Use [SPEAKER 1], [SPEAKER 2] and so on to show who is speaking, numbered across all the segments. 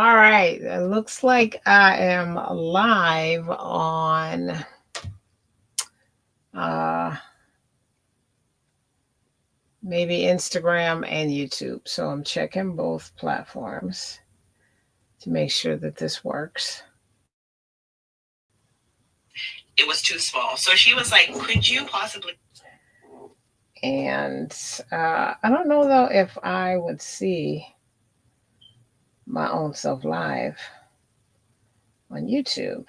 [SPEAKER 1] All right. It looks like I am live on uh, maybe Instagram and YouTube. So I'm checking both platforms to make sure that this works.
[SPEAKER 2] It was too small. So she was like, could you possibly?
[SPEAKER 1] And I don't know though if I would see my own self live on YouTube.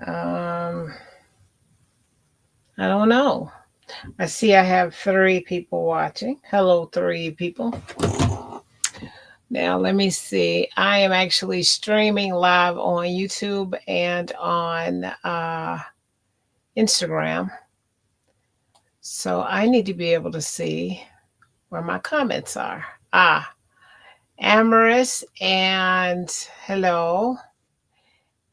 [SPEAKER 1] Um, I don't know. I see I have 3 people watching. Hello, 3 people. Now, let me see. I am actually streaming live on YouTube and on Instagram. So I need to be able to see where my comments are. Amorous and hello.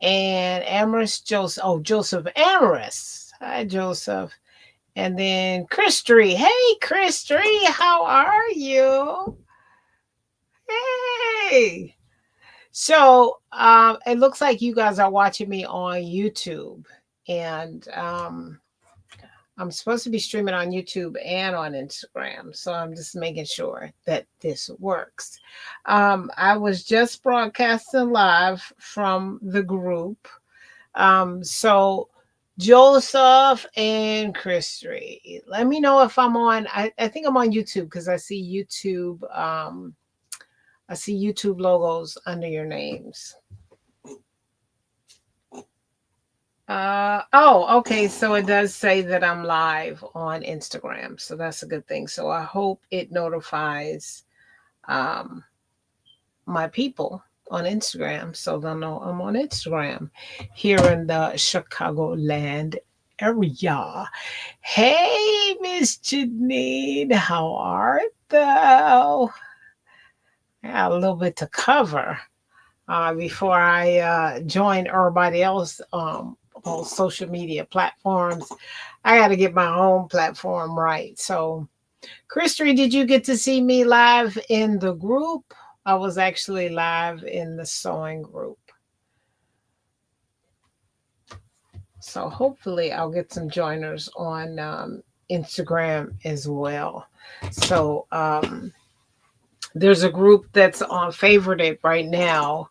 [SPEAKER 1] And Amorous Joseph. Oh, Joseph Amorous. Hi, Joseph. And then Christy. Hey, Christy, how are you? Hey. So it looks like you guys are watching me on YouTube, and I'm supposed to be streaming on YouTube and on Instagram. So I'm just making sure that this works. I was just broadcasting live from the group. So Joseph and Christy, let me know if I'm on. I think I'm on YouTube because I see YouTube. I see YouTube logos under your names. Oh, okay. So it does say that I'm live on Instagram. So that's a good thing. So I hope it notifies um, my people on Instagram so they'll know I'm on Instagram here in the Chicagoland area. Hey, Miss Janine, how art thou? I got a little bit to cover before I join everybody else on social media platforms. I got to get my own platform right. So, Christy, did you get to see me live in the group? I was actually live in the sewing group. So, hopefully, I'll get some joiners on Instagram as well. So, there's a group that's on favorited right now.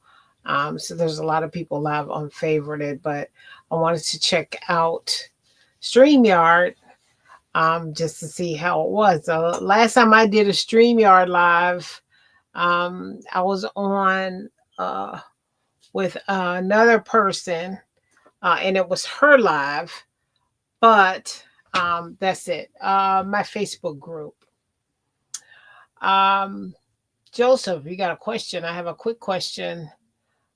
[SPEAKER 1] So there's a lot of people live on favorited, but I wanted to check out StreamYard just to see how it was. Last time I did a StreamYard live, I was on uh, with another person, and it was her live, but that's it. My Facebook group. Um, Joseph, you got a question? I have a quick question.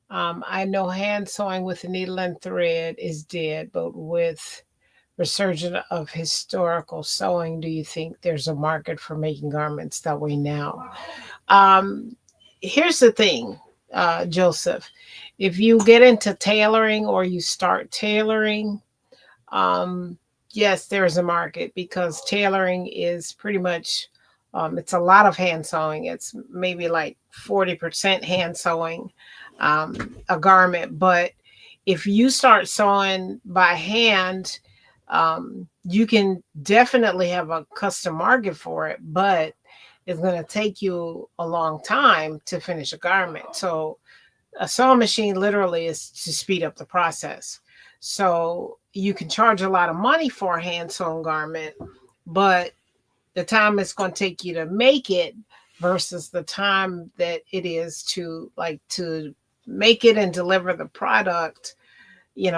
[SPEAKER 1] I know hand sewing with a needle and thread is dead, but with resurgence of historical sewing, do you think there's a market for making garments that way now? Um, Here's the thing, Joseph. If you get into tailoring or you start tailoring, um, yes, there's a market because tailoring is pretty much it's a lot of hand sewing. It's maybe like 40% hand sewing a garment. But if you start sewing by hand, you can definitely have a custom market for it, but it's going to take you a long time to finish a garment. So a sewing machine literally is to speed up the process. So you can charge a lot of money for a hand sewn garment, but the time it's going to take you to make it versus the time that it is to make it and deliver the product, you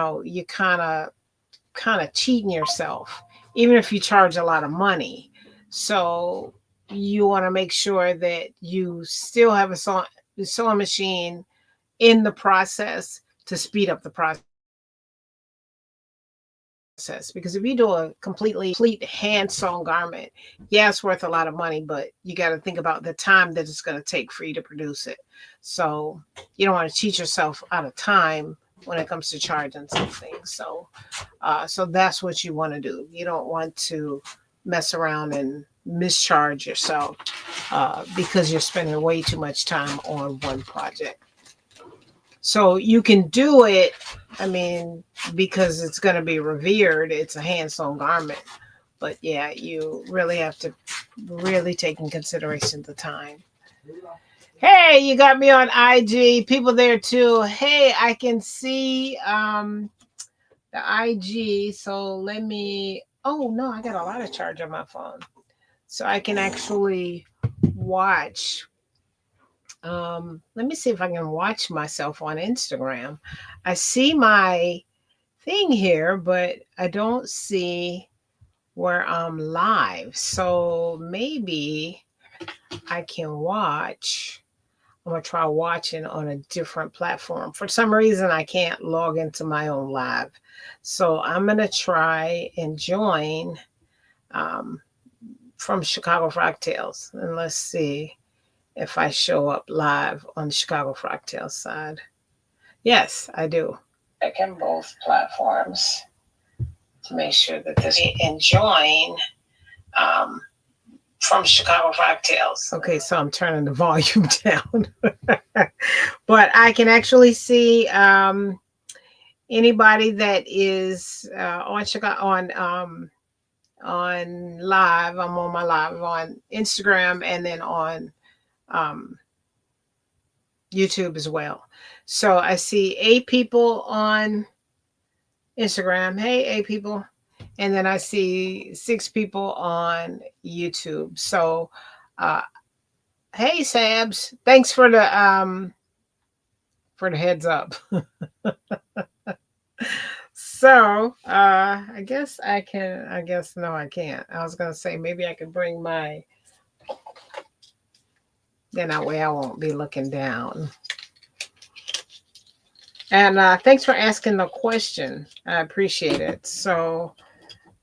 [SPEAKER 1] kind of cheating yourself even if you charge a lot of money. So you want to make sure that you still have a sewing machine in the process to speed up the process. Because if you do a completely hand sewn garment, yeah, it's worth a lot of money, but you got to think about the time that it's going to take for you to produce it. So you don't want to cheat yourself out of time when it comes to charging something. So that's what you want to do. You don't want to mess around and mischarge yourself. because you're spending way too much time on one project. So you can do it, I mean, because it's going to be revered. It's a hand sewn garment. But yeah, you really have to really take in consideration the time. Hey, you got me on IG. People there too. Hey, I can see the IG. So let me. Oh no, I got a lot of charge on my phone, so I can actually watch. Let me see if I can watch myself on Instagram. I see my thing here, but I don't see where I'm live. So maybe I can watch. I'm gonna try watching on a different platform. For some reason, I can't log into my own live. So I'm gonna try and join um, from Chicago Frogtails. And let's see if I show up live on the Chicago Frogtails side. Yes, I do. Check in both platforms to make sure that this and join um, from Chicago Frogtails. Okay, so I'm turning the volume down. But I can actually see anybody that is on Chicago on live. I'm on my live on Instagram and then on um, YouTube as well. So I see 8 people on Instagram. Hey, 8 people. And then I see 6 people on YouTube. So, uh, hey, Sabs, thanks for the heads up. So, I guess I can. I guess no, I can't. I was gonna say maybe I could bring my. Then that way I won't be looking down. And thanks for asking the question. I appreciate it. So,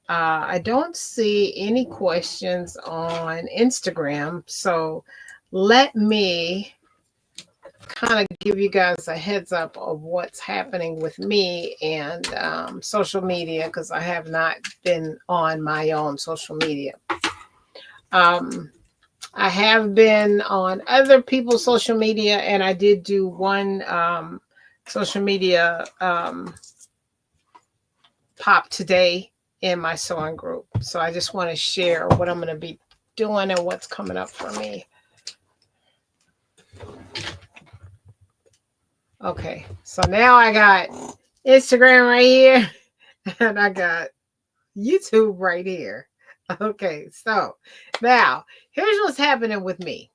[SPEAKER 1] I don't see any questions on Instagram. So let me kind of give you guys a heads up of what's happening with me and social media because I have not been on my own social media. Um, I have been on other people's social media, and I did do one social media pop today in my sewing group. So I just want to share what I'm going to be doing and what's coming up for me. Okay, so now I got Instagram right here and I got YouTube right here. Okay, so now here's what's happening with me.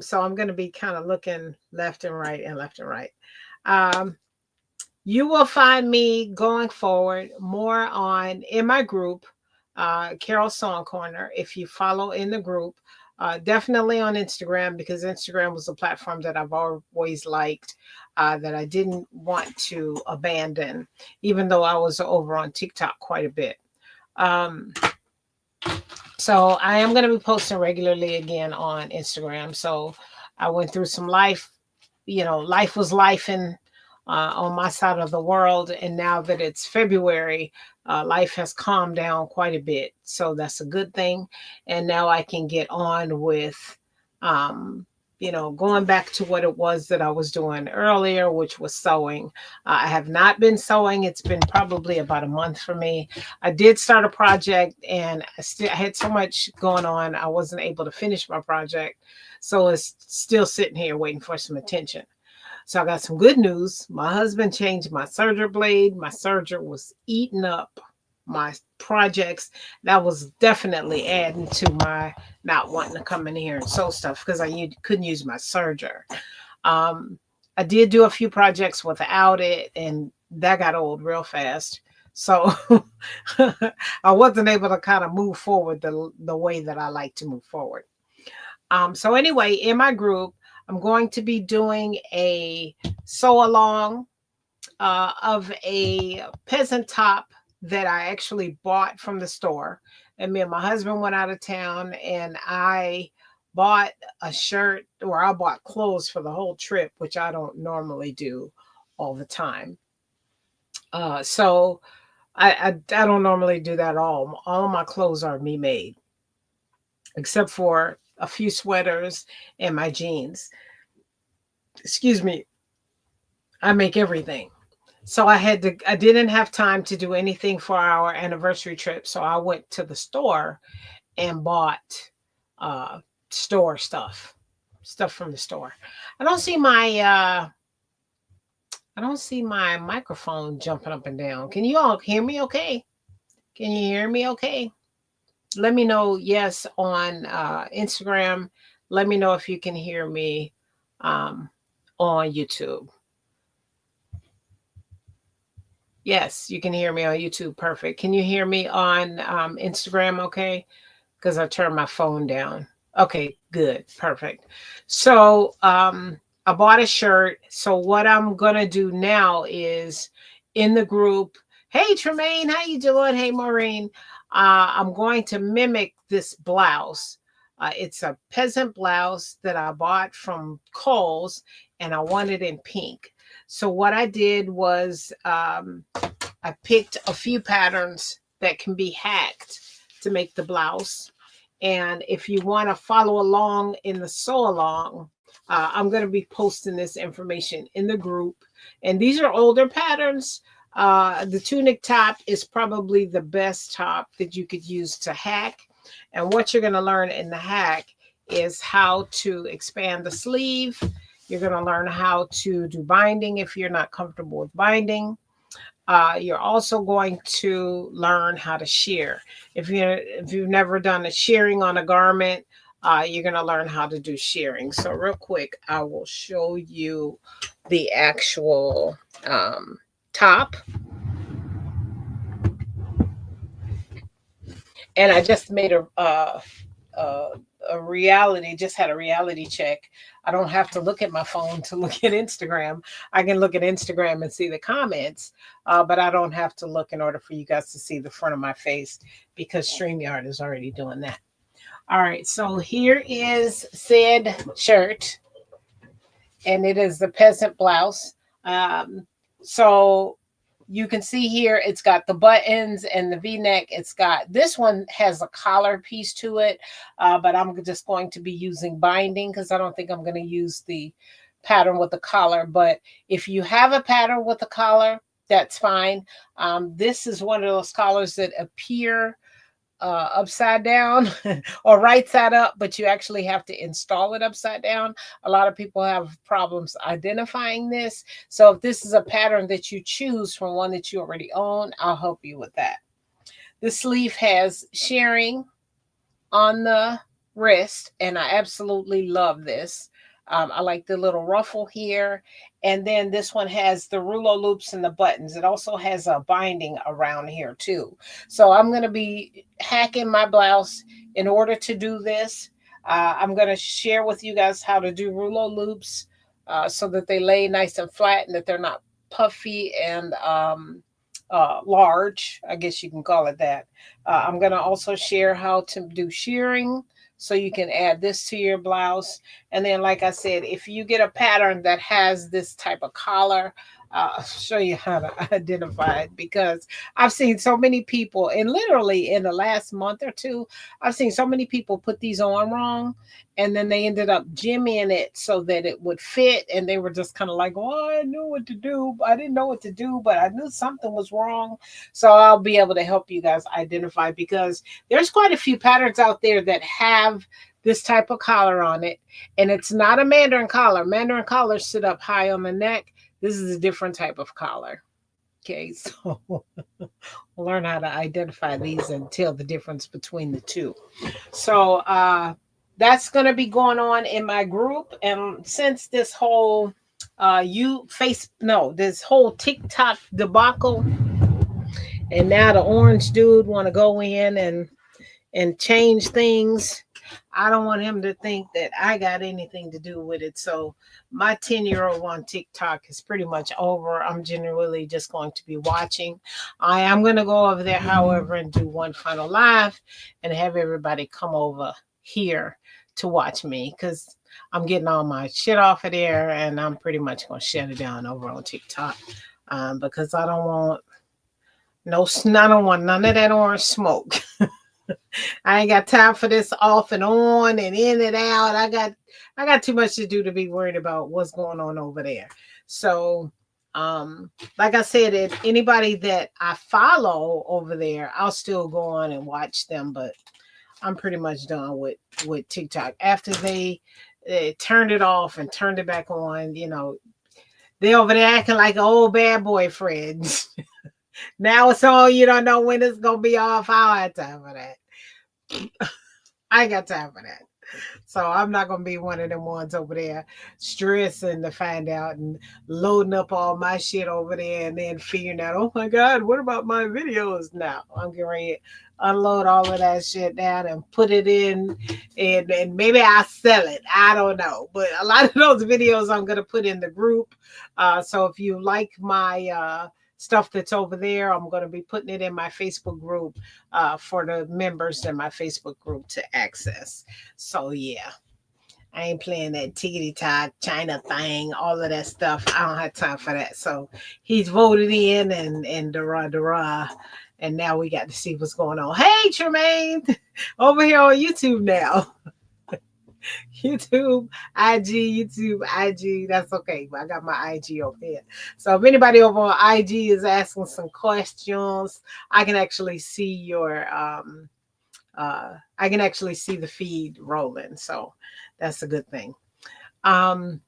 [SPEAKER 1] So I'm going to be kind of looking left and right and left and right. Um, you will find me going forward more on in my group, Carol Song Corner. If you follow in the group, definitely on Instagram because Instagram was a platform that I've always liked, that I didn't want to abandon, even though I was over on TikTok quite a bit. Um, so I am going to be posting regularly again on Instagram. So I went through some life, life was life and on my side of the world. And now that it's February, life has calmed down quite a bit. So that's a good thing. And now I can get on with, um, going back to what it was that I was doing earlier, which was sewing. I have not been sewing. It's been probably about a month for me. I did start a project and I had so much going on. I wasn't able to finish my project. So it's still sitting here waiting for some attention. So I got some good news. My husband changed my serger blade. My serger was eating up my projects. That was definitely adding to my not wanting to come in here and sew stuff because couldn't use my serger. Um, I did do a few projects without it, and that got old real fast. So I wasn't able to kind of move forward the way that I like to move forward. So anyway, in my group, I'm going to be doing a sew along of a peasant top that I actually bought from the store. And me and my husband went out of town, and I bought a shirt, or I bought clothes for the whole trip, which I don't normally do all the time. So I don't normally do that at all. All of my clothes are me made, except for a few sweaters, and my jeans. Excuse me. I make everything. So I didn't have time to do anything for our anniversary trip. So I went to the store and bought uh store stuff from the store. I don't see my I don't see my microphone jumping up and down. Can you all hear me okay? Can you hear me okay? Let me know yes on Instagram. Let me know if you can hear me um on YouTube. Yes, you can hear me on YouTube. Perfect. Can you hear me on Instagram okay? Because I turned my phone down. Okay, good, perfect. So I bought a shirt. So what I'm gonna do now is in the group. Hey Tremaine, how you doing? Hey Maureen. I'm going to mimic this blouse. It's a peasant blouse that I bought from Kohl's, and I want it in pink. So what I did was I picked a few patterns that can be hacked to make the blouse. And if you want to follow along in the sew along, I'm going to be posting this information in the group. And these are older patterns. The tunic top is probably the best top that you could use to hack. And what you're going to learn in the hack is how to expand the sleeve. You're going to learn how to do binding if you're not comfortable with binding. You're also going to learn how to shear. If you've never done a shearing on a garment, you're going to learn how to do shearing. So real quick, I will show you the actual top. And I just made uh, a reality, just had a reality check. I don't have to look at my phone to look at Instagram. I can look at Instagram and see the comments, but I don't have to look in order for you guys to see the front of my face because StreamYard is already doing that. All right, so here is said shirt, and it is the peasant blouse. Um, so you can see here it's got the buttons and the v-neck. It's got this one has a collar piece to it, but I'm just going to be using binding because I don't think I'm going to use the pattern with the collar. But if you have a pattern with a collar, that's fine. This is one of those collars that appear upside down or right side up, but you actually have to install it upside down. A lot of people have problems identifying this. So if this is a pattern that you choose from one that you already own, I'll help you with that. The sleeve has shirring on the wrist, and I absolutely love this. I like the little ruffle here. And then this one has the rouleau loops and the buttons. It also has a binding around here too. So I'm going to be hacking my blouse in order to do this. I'm going to share with you guys how to do rouleau loops so that they lay nice and flat and that they're not puffy and large. I guess you can call it that. I'm going to also share how to do shearing so you can add this to your blouse. And then, like I said, if you get a pattern that has this type of collar, I'll show you how to identify it because I've seen so many people, and literally in the last month or two, I've seen so many people put these on wrong, and then they ended up jimmying it so that it would fit, and they were just kind of like, "Oh, I knew what to do. I didn't know what to do, but I knew something was wrong." So I'll be able to help you guys identify because there's quite a few patterns out there that have this type of collar on it, and it's not a mandarin collar. Mandarin collars sit up high on the neck. This is a different type of collar. Okay, so we'll learn how to identify these and tell the difference between the two. So that's going to be going on in my group. And since this whole this whole TikTok debacle, and now the orange dude want to go in and change things. I don't want him to think that I got anything to do with it. So my 10-year-old on TikTok is pretty much over. I'm generally just going to be watching. I am going to go over there, however, and do one final live and have everybody come over here to watch me because I'm getting all my shit off of there and I'm pretty much going to shut it down over on TikTok because I don't want I don't want none of that orange smoke. I ain't got time for this off and on and in and out. I got too much to do to be worried about what's going on over there. So like I said, if anybody that I follow over there, I'll still go on and watch them, but I'm pretty much done with TikTok. After they turned it off and turned it back on, they over there acting like an old bad boyfriend. Now it's on, you don't know when it's gonna be off. I don't have time for that. I ain't got time for that. So I'm not gonna be one of them ones over there stressing to find out and loading up all my shit over there and then figuring out, oh my God, what about my videos now? I'm getting ready to unload all of that shit down and put it in and maybe I'll sell it. I don't know. But a lot of those videos I'm gonna put in the group. So if you like my stuff that's over there, I'm gonna be putting it in my Facebook group for the members in my Facebook group to access. So yeah, I ain't playing that tickety tock China thing, all of that stuff. I don't have time for that. So he's voted in and da and now we got to see what's going on. Hey Tremaine, over here on YouTube now. YouTube, YouTube, IG. That's okay, but I got my IG over here. So if anybody over on IG is asking some questions, I can actually see your I can actually see the feed rolling. So that's a good thing. Um,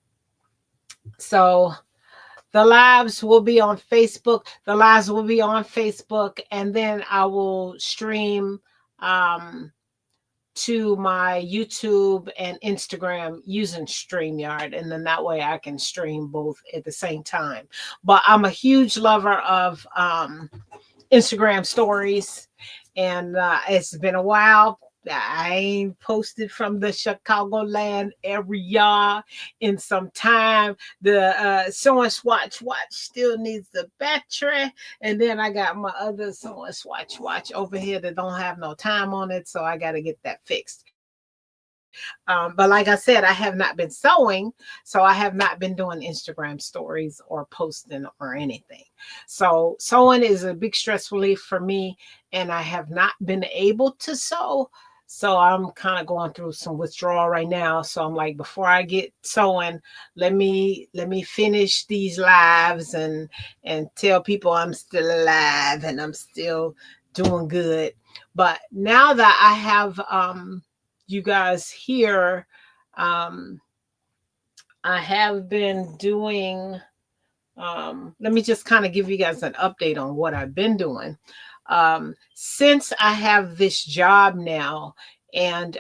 [SPEAKER 1] so the lives will be on Facebook. The lives will be on Facebook, and then I will stream um, to my YouTube and Instagram using StreamYard. And then that way I can stream both at the same time. But I'm a huge lover of Instagram stories, and it's been a while. I ain't posted from the Chicagoland area in some time. The Someone Watch still needs the battery, and then I got my other Someone Watch over here that don't have no time on it, so I got to get that fixed. But like I said, I have not been sewing, so I have not been doing Instagram stories or posting or anything. So sewing is a big stress relief for me, and I have not been able to sew. So I'm kind of going through some withdrawal right now. So I'm like, before I get sewing, let me finish these lives and tell people I'm still alive and I'm still doing good. But now that I have you guys here, um, I have been doing. Let me just kind of give you guys an update on what I've been doing. Since I have this job now, and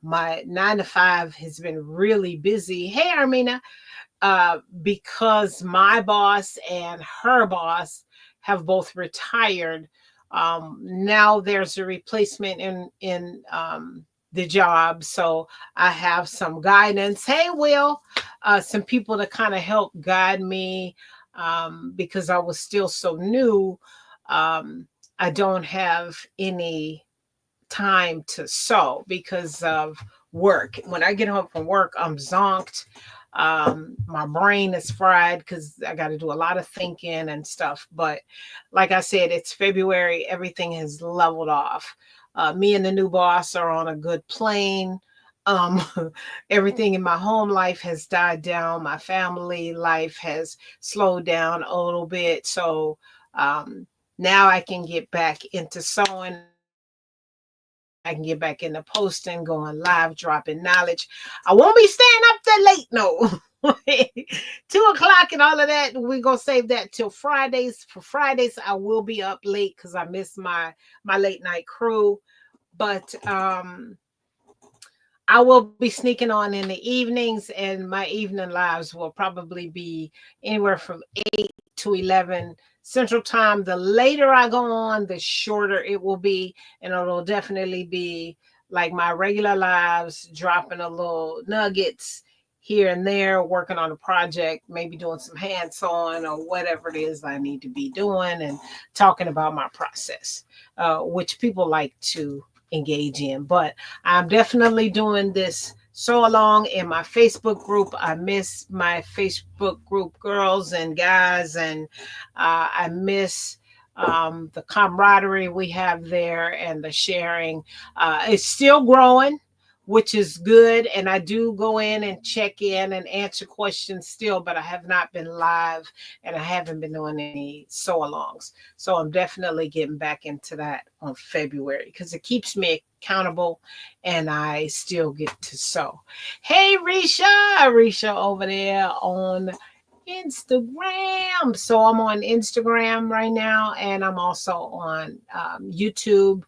[SPEAKER 1] my 9 to 5 has been really busy. Hey, Armina, because my boss and her boss have both retired. Now there's a replacement in the job, so I have some guidance. Hey, Will, some people to kind of help guide me because I was still so new. Um, I don't have any time to sew because of work. When I get home from work, I'm zonked. My brain is fried because I got to do a lot of thinking and stuff. But like I said, it's February. Everything has leveled off. Me and the new boss are on a good plane. Um, Everything in my home life has died down. My family life has slowed down a little bit. So um, now I can get back into sewing. I can get back into posting, going live, dropping knowledge. I won't be staying up that late, no. 2 o'clock and all of that. We're gonna save that till Fridays. For Fridays, I will be up late because I miss my late night crew. But I will be sneaking on in the evenings, and my evening lives will probably be anywhere from 8 to 11 Central Time. The later I go on, the shorter it will be, and it'll definitely be like my regular lives, dropping a little nuggets here and there, working on a project, maybe doing some hands on or whatever it is I need to be doing, and talking about my process, which people like to engage in. But I'm definitely doing this so along in my Facebook group. I miss my Facebook group girls and guys, and I miss the camaraderie we have there and the sharing. It's still growing, which is good. And I do go in and check in and answer questions still, but I have not been live and I haven't been doing any sew alongs. So I'm definitely getting back into that on February because it keeps me accountable and I still get to sew. Hey, Risha over there on Instagram. So I'm on Instagram right now, and I'm also on YouTube.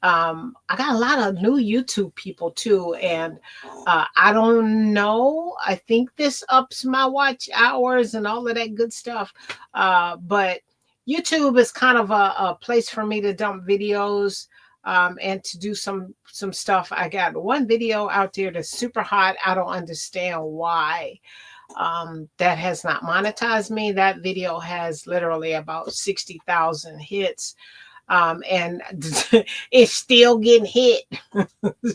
[SPEAKER 1] I got a lot of new YouTube people too, and I don't know. I think this ups my watch hours and all of that good stuff. But YouTube is kind of a place for me to dump videos and to do some stuff. I got one video out there that's super hot. I don't understand why that has not monetized me. That video has literally about 60,000 hits, and it's still getting hit.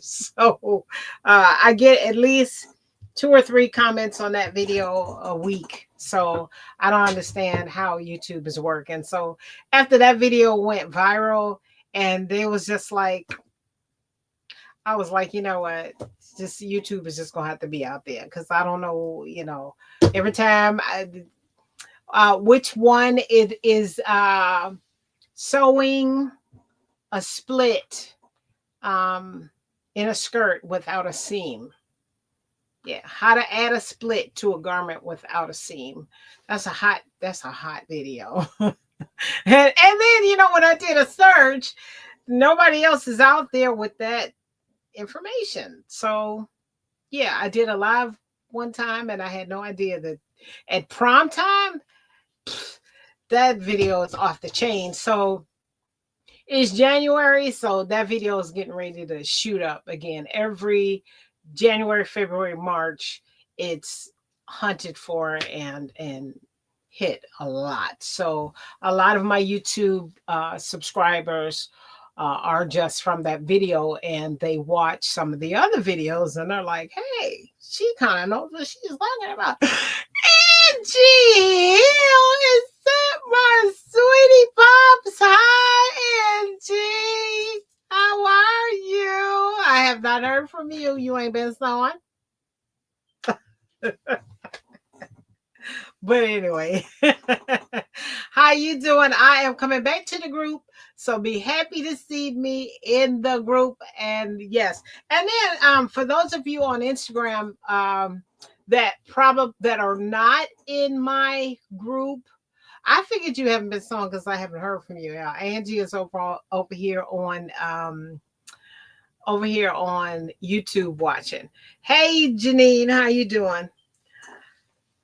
[SPEAKER 1] So I get at least 2 or 3 comments on that video a week. So I don't understand how YouTube is working. So after that video went viral, and they was just like, I was like, you know what? Just YouTube is just gonna have to be out there because I don't know, every time which one it is sewing a split um in a skirt without a seam. Yeah, how to add a split to a garment without a seam. That's a hot video. And then when I did a search, nobody else is out there with that information. So yeah, I did a live one time and I had no idea that at prom time, that video is off the chain. So it's January, so that video is getting ready to shoot up again. Every January, February, March, it's hunted for and hit a lot. So a lot of my YouTube subscribers are just from that video, and they watch some of the other videos, and they're like, "Hey, she kind of knows what she's talking about." Angie, is that my sweetie pops? Hi, Angie. How are you? I have not heard from you. You ain't been sewing. But anyway, how you doing? I am coming back to the group, so be happy to see me in the group. And yes, and then for those of you on Instagram that are not in my group, I figured you haven't been song because I haven't heard from you. Angie is over here on YouTube watching. Hey Janine, how you doing?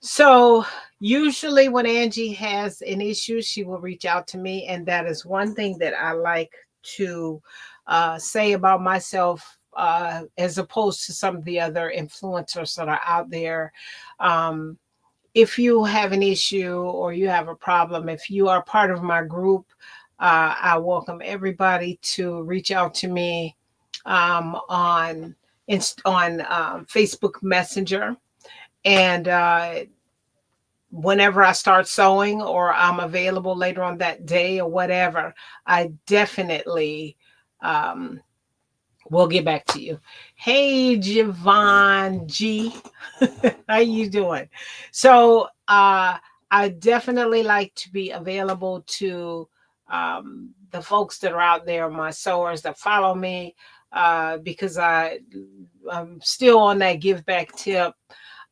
[SPEAKER 1] So usually when Angie has an issue, she will reach out to me, and that is one thing that I like to say about myself, as opposed to some of the other influencers that are out there. Um, if you have an issue or you have a problem, if you are part of my group, I welcome everybody to reach out to me on Facebook Messenger, and whenever I start sewing or I'm available later on that day or whatever, I definitely um, will get back to you. Hey, Javon G, how you doing? So I definitely like to be available to the folks that are out there, my sewers that follow me, because I'm still on that give back tip.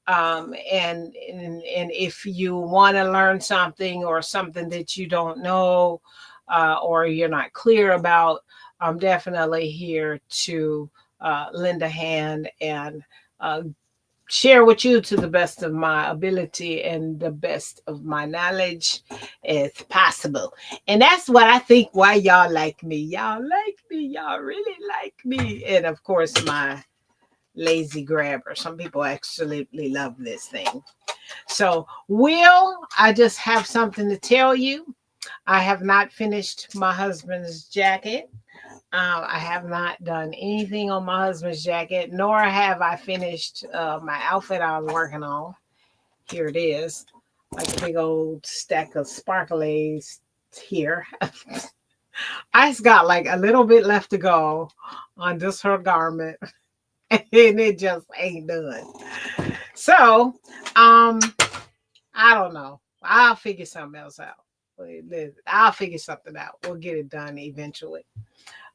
[SPEAKER 1] And if you want to learn something or something that you don't know, or you're not clear about, I'm definitely here to lend a hand and uh, share with you to the best of my ability and the best of my knowledge if possible. And that's what I think why y'all like me. Y'all like me. Y'all really like me. And of course, my lazy grabber. Some people absolutely love this thing. So, Will, I just have something to tell you. I have not finished my husband's jacket. I have not done anything on my husband's jacket, nor have I finished my outfit I was working on. Here it is, like a big old stack of sparkly here. I just got like a little bit left to go on this her garment, and it just ain't done. So, um, I don't know. I'll figure something else out. I'll figure something out. We'll get it done eventually.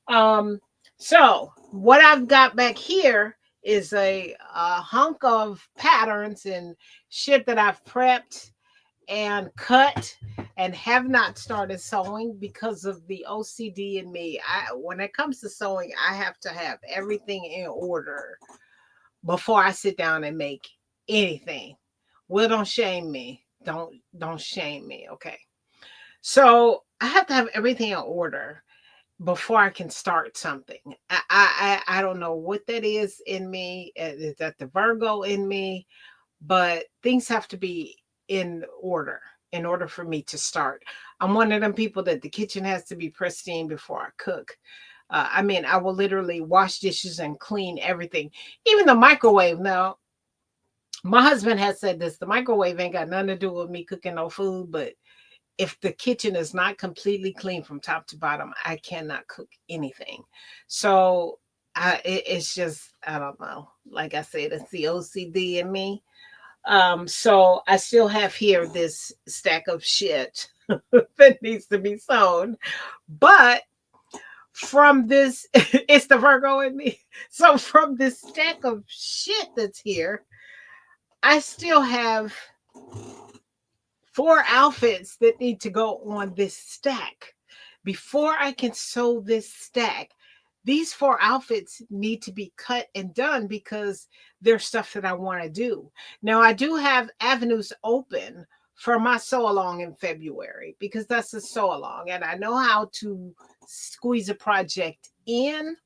[SPEAKER 1] Um, so what I've got back here is a hunk of patterns and shit that I've prepped and cut and have not started sewing because of the OCD in me. When it comes to sewing, I have to have everything in order before I sit down and make anything. Well, don't shame me. Don't shame me, okay? So I have to have everything in order before I can start something. I don't know what that is in me. Is that the Virgo in me? But things have to be in order for me to start. I'm one of them people that the kitchen has to be pristine before I cook. I mean, I will literally wash dishes and clean everything, even the microwave. Now, my husband has said this: the microwave ain't got nothing to do with me cooking no food, but if the kitchen is not completely clean from top to bottom, I cannot cook anything. So it's just, I don't know. Like I said, it's the OCD in me. So I still have here this stack of shit that needs to be sewn. But from this, it's the Virgo in me. So from this stack of shit that's here, I still have four outfits that need to go on this stack. Before I can sew this stack, these four outfits need to be cut and done because there's stuff that I want to do. Now, I do have avenues open for my sew along in February because that's a sew along, and I know how to squeeze a project in,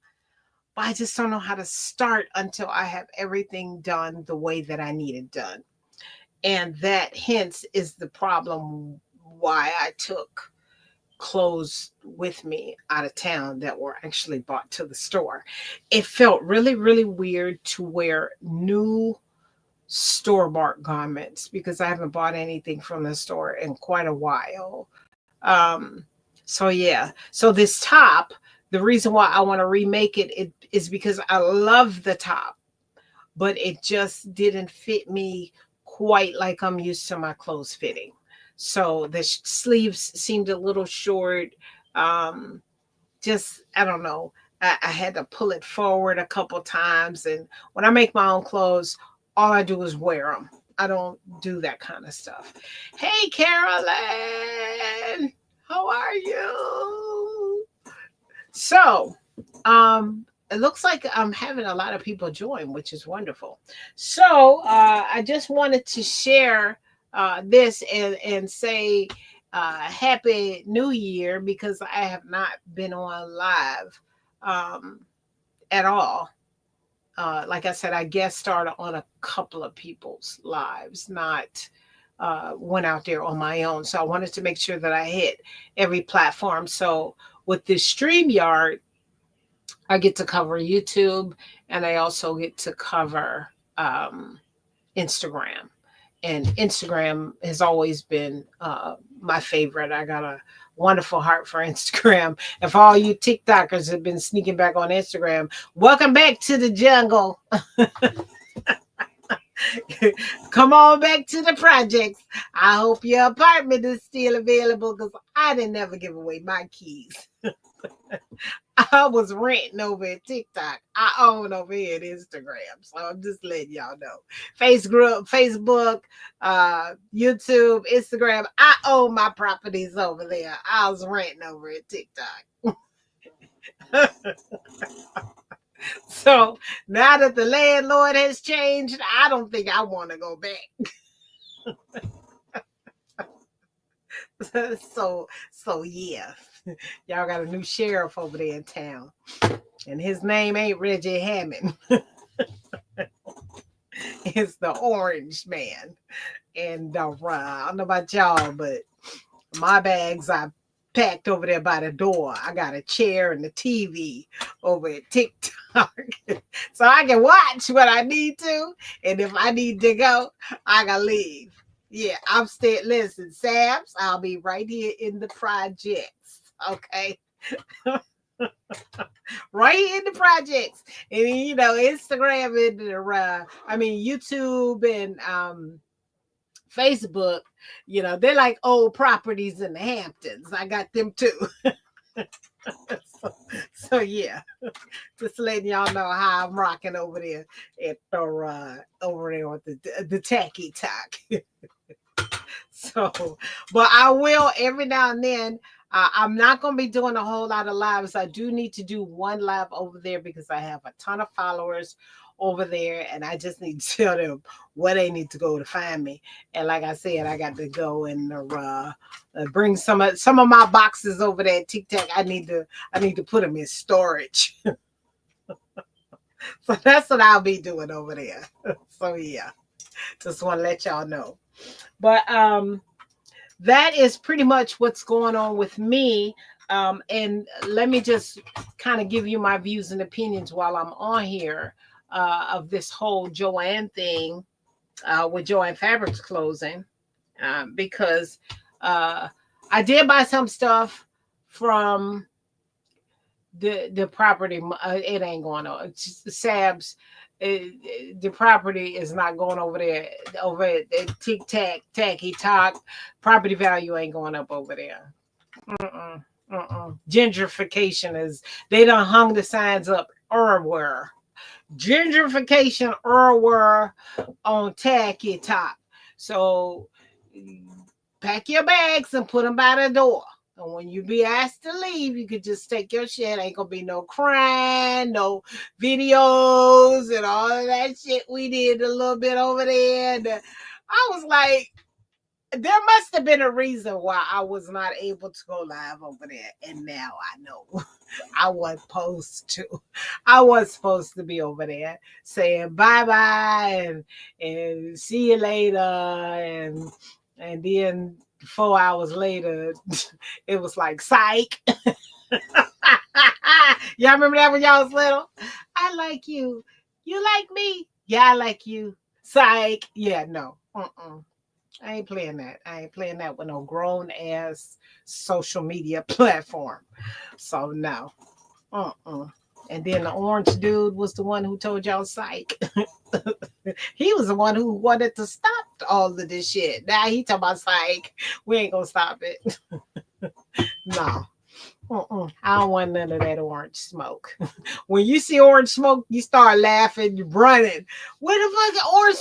[SPEAKER 1] but I just don't know how to start until I have everything done the way that I need it done. And that hence is the problem why I took clothes with me out of town that were actually bought to the store. It felt really, really weird to wear new store bought garments because I haven't bought anything from the store in quite a while. So yeah. So this top, the reason why I want to remake it is because I love the top, but it just didn't fit me quite like I'm used to my clothes fitting. So the sleeves seemed a little short. Um, just, I don't know. I had to pull it forward a couple times. And when I make my own clothes, all I do is wear them. I don't do that kind of stuff. Hey, Carolyn, how are you? So, it looks like I'm having a lot of people join, which is wonderful. So, I just wanted to share this and say Happy New Year because I have not been on live um, at all. Like I said, I guest started on a couple of people's lives, not went out there on my own. So I wanted to make sure that I hit every platform. So with this StreamYard, I get to cover YouTube and I also get to cover Instagram. And Instagram has always been my favorite. I got a wonderful heart for Instagram. And for all you TikTokers have been sneaking back on Instagram, welcome back to the jungle. Come on back to the projects. I hope your apartment is still available because I didn't never give away my keys. I was renting over at TikTok. I own over here at Instagram. So I'm just letting y'all know. Facebook, YouTube, Instagram. I own my properties over there. I was renting over at TikTok. So now that the landlord has changed, I don't think I want to go back. So yeah. Y'all got a new sheriff over there in town. And his name ain't Reggie Hammond. It's the Orange Man. And I don't know about y'all, but my bags I packed over there by the door. I got a chair and a TV over at TikTok. So I can watch what I need to. And if I need to go, I can leave. Yeah, I'm staying. Listen, Sabs, I'll be right here in the projects. Okay, right here in the projects, and Instagram and I mean YouTube and Facebook. They're like old properties in the Hamptons. I got them too. so, so yeah, just letting y'all know how I'm rocking over there at over there with the tacky talk. So, but I will every now and then. I'm not going to be doing a whole lot of lives. I do need to do one live over there because I have a ton of followers over there, and I just need to tell them where they need to go to find me. And like I said, I got to go and bring some of my boxes over there at TikTok. I need to put them in storage. So that's what I'll be doing over there. So yeah, just want to let y'all know. But that is pretty much what's going on with me. And let me just kind of give you my views and opinions while I'm on here of this whole Joanne thing with Joanne Fabrics closing, because uh, I did buy some stuff from the property. It ain't going on. It's just Sabs. The property is not going over there. Over at Tic Tac Tacky Talk, property value ain't going up over there. Mm-mm, mm-mm. Gentrification is. They done hung the signs up everywhere. Gentrification everywhere on Tacky Talk. So pack your bags and put them by the door. And when you be asked to leave, you could just take your shit. Ain't gonna be no crying, no videos, and all of that shit we did a little bit over there. And I was like, there must have been a reason why I was not able to go live over there. And now I know I was supposed to. I was supposed to be over there saying bye bye and see you later and then 4 hours later it was like psych. Y'all remember that when y'all was little? I like you. You like me? Yeah, I like you. Psych. Yeah, no. I ain't playing that. I ain't playing that with no grown ass social media platform. So no. Uh-uh. And then the orange dude was the one who told y'all psych. He was the one who wanted to stop all of this shit. Now he talking about psych. We ain't gonna stop it. No. I don't want none of that orange smoke. When you see orange smoke, you start laughing, you running. Where the fuck is orange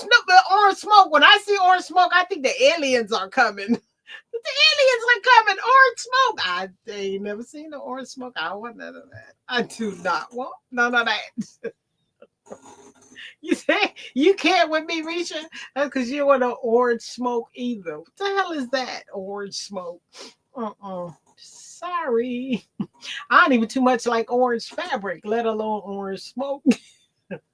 [SPEAKER 1] smoke? When I see orange smoke, I think the aliens are coming. The aliens are coming. Orange smoke. I ain't never seen the orange smoke. I don't want none of that. I do not want none of that. You say you can't with me, Risha? That's because you want no orange smoke either. What the hell is that? Orange smoke. Sorry. I don't even too much like orange fabric, let alone orange smoke.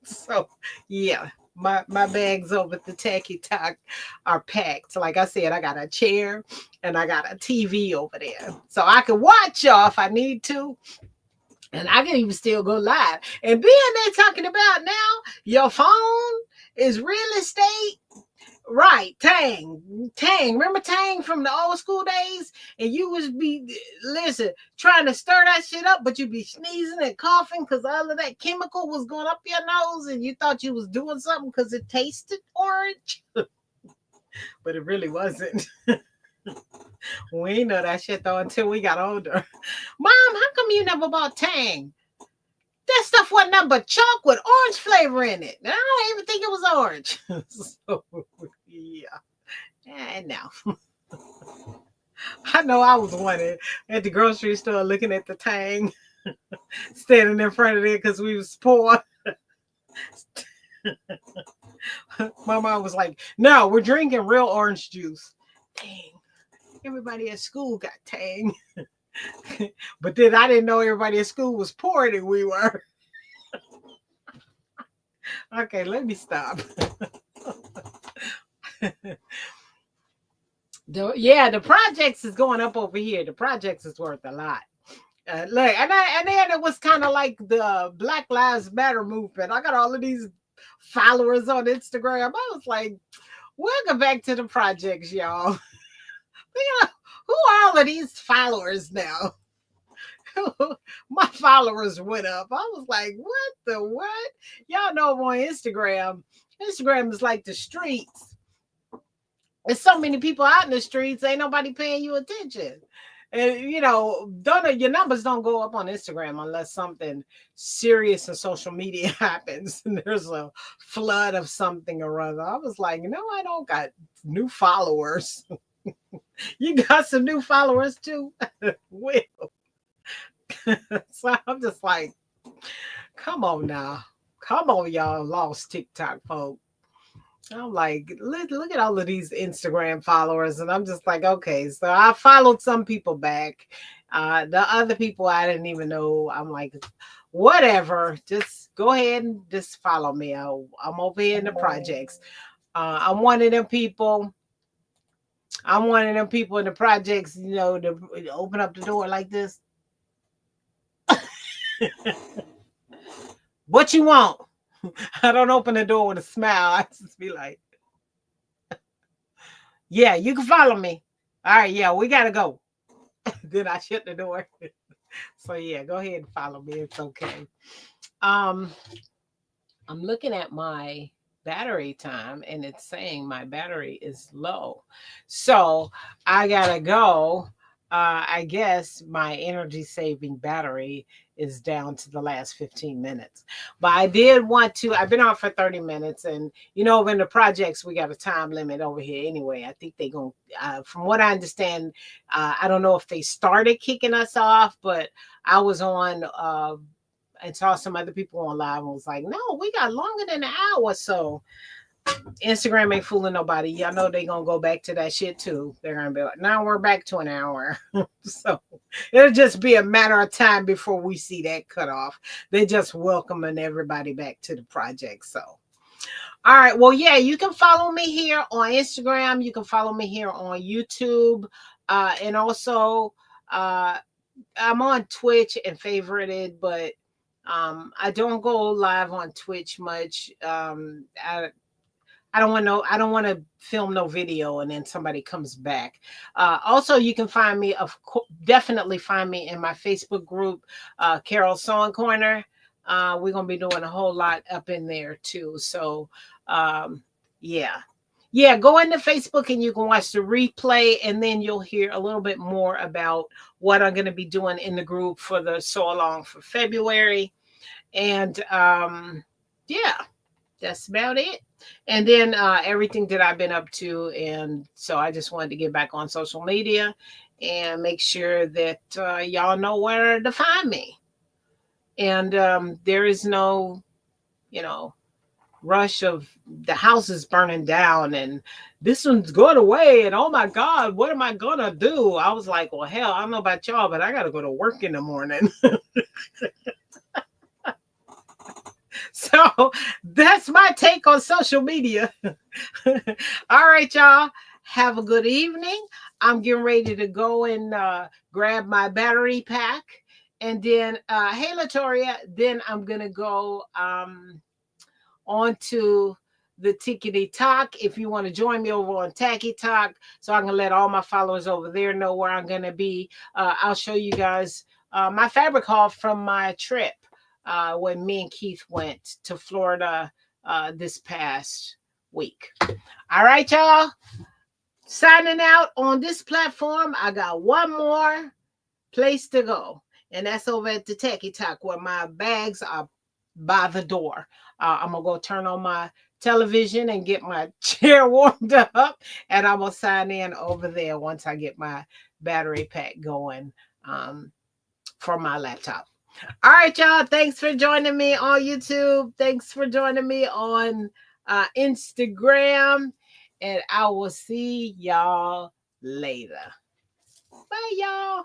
[SPEAKER 1] So yeah, my bags over at the Tacky Talk are packed. Like I said, I got a chair and I got a TV over there. So I can watch y'all if I need to. And I can even still go live. And being they talking about now, your phone is real estate. Right, Tang. Tang. Remember Tang from the old school days? And you was listen, trying to stir that shit up, but you be sneezing and coughing because all of that chemical was going up your nose and you thought you was doing something because it tasted orange. But it really wasn't. We ain't know that shit though until we got older. Mom, how come you never bought Tang? That stuff wasn't nothing but chalk with orange flavor in it. And I don't even think it was orange. So, yeah. And now. I know I was one at the grocery store looking at the Tang, standing in front of it because we was poor. My mom was like, no, we're drinking real orange juice. Dang. Everybody at school got Tang. But then I didn't know everybody at school was poorer than we were. Okay, let me stop. The projects is going up over here. The projects is worth a lot. Look, and then it was kind of like the Black Lives Matter movement. I got all of these followers on Instagram. I was like, Welcome back to the projects, y'all. Who are all of these followers now? My followers went up. I was like, what the what? Y'all know I'm on Instagram. Instagram is like the streets. There's so many people out in the streets, ain't nobody paying you attention. And don't your numbers don't go up on Instagram unless something serious in social media happens and there's a flood of something or other. I was like, no, I don't got new followers. You got some new followers too. Well, so I'm just like, come on now. Come on, y'all lost TikTok folk. I'm like, look at all of these Instagram followers. And I'm just like, okay, so I followed some people back. The other people I didn't even know. I'm like, whatever. Just go ahead and just follow me. I'm over here in the projects. I'm one of them people. I'm one of them people in the projects, to open up the door like this. What you want? I don't open the door with a smile. I just be like, yeah, you can follow me. All right, yeah, we gotta go. Then I shut the door. So yeah, go ahead and follow me. It's okay. Um, I'm looking at my battery time and it's saying my battery is low. So I gotta go. I guess my energy saving battery is down to the last 15 minutes. But I did want to, I've been on for 30 minutes. And, in the projects, we got a time limit over here anyway. I think they going to, from what I understand, I don't know if they started kicking us off, but I was on and saw some other people on live and was like, no, we got longer than an hour. So Instagram ain't fooling nobody. Y'all know they gonna go back to that shit too. They're gonna be like, now we're back to an hour. So it'll just be a matter of time before we see that cut off. They just welcoming everybody back to the project. So all right. Well, yeah, you can follow me here on Instagram. You can follow me here on YouTube. And also I'm on Twitch and favorited, but I don't go live on Twitch much. I don't want no. I don't want to film no video and then somebody comes back. Also, you can find me. Definitely find me in my Facebook group, Carol Sewing Corner. We're gonna be doing a whole lot up in there too. So, yeah, yeah. Go into Facebook and you can watch the replay, and then you'll hear a little bit more about what I'm gonna be doing in the group for the sew along for February. And yeah, that's about it. And then everything that I've been up to. And so I just wanted to get back on social media and make sure that y'all know where to find me. And there is no, you know, rush of the house is burning down and this one's going away. And oh my God, what am I going to do? I was like, well, hell, I don't know about y'all, but I got to go to work in the morning. So that's my take on social media. All right, y'all. Have a good evening. I'm getting ready to go and grab my battery pack. And then, hey, Latoria, then I'm going to go on to the Tickety Talk. If you want to join me over on Tacky Talk, so I'm going to let all my followers over there know where I'm going to be. I'll show you guys my fabric haul from my trip when me and Keith went to Florida this past week. All right, y'all. Signing out on this platform. I got one more place to go, and that's over at the Techie Talk where my bags are by the door. I'm gonna go turn on my television and get my chair warmed up, and I'm gonna sign in over there once I get my battery pack going for my laptop. All right, y'all. Thanks for joining me on YouTube. Thanks for joining me on Instagram. And I will see y'all later. Bye, y'all.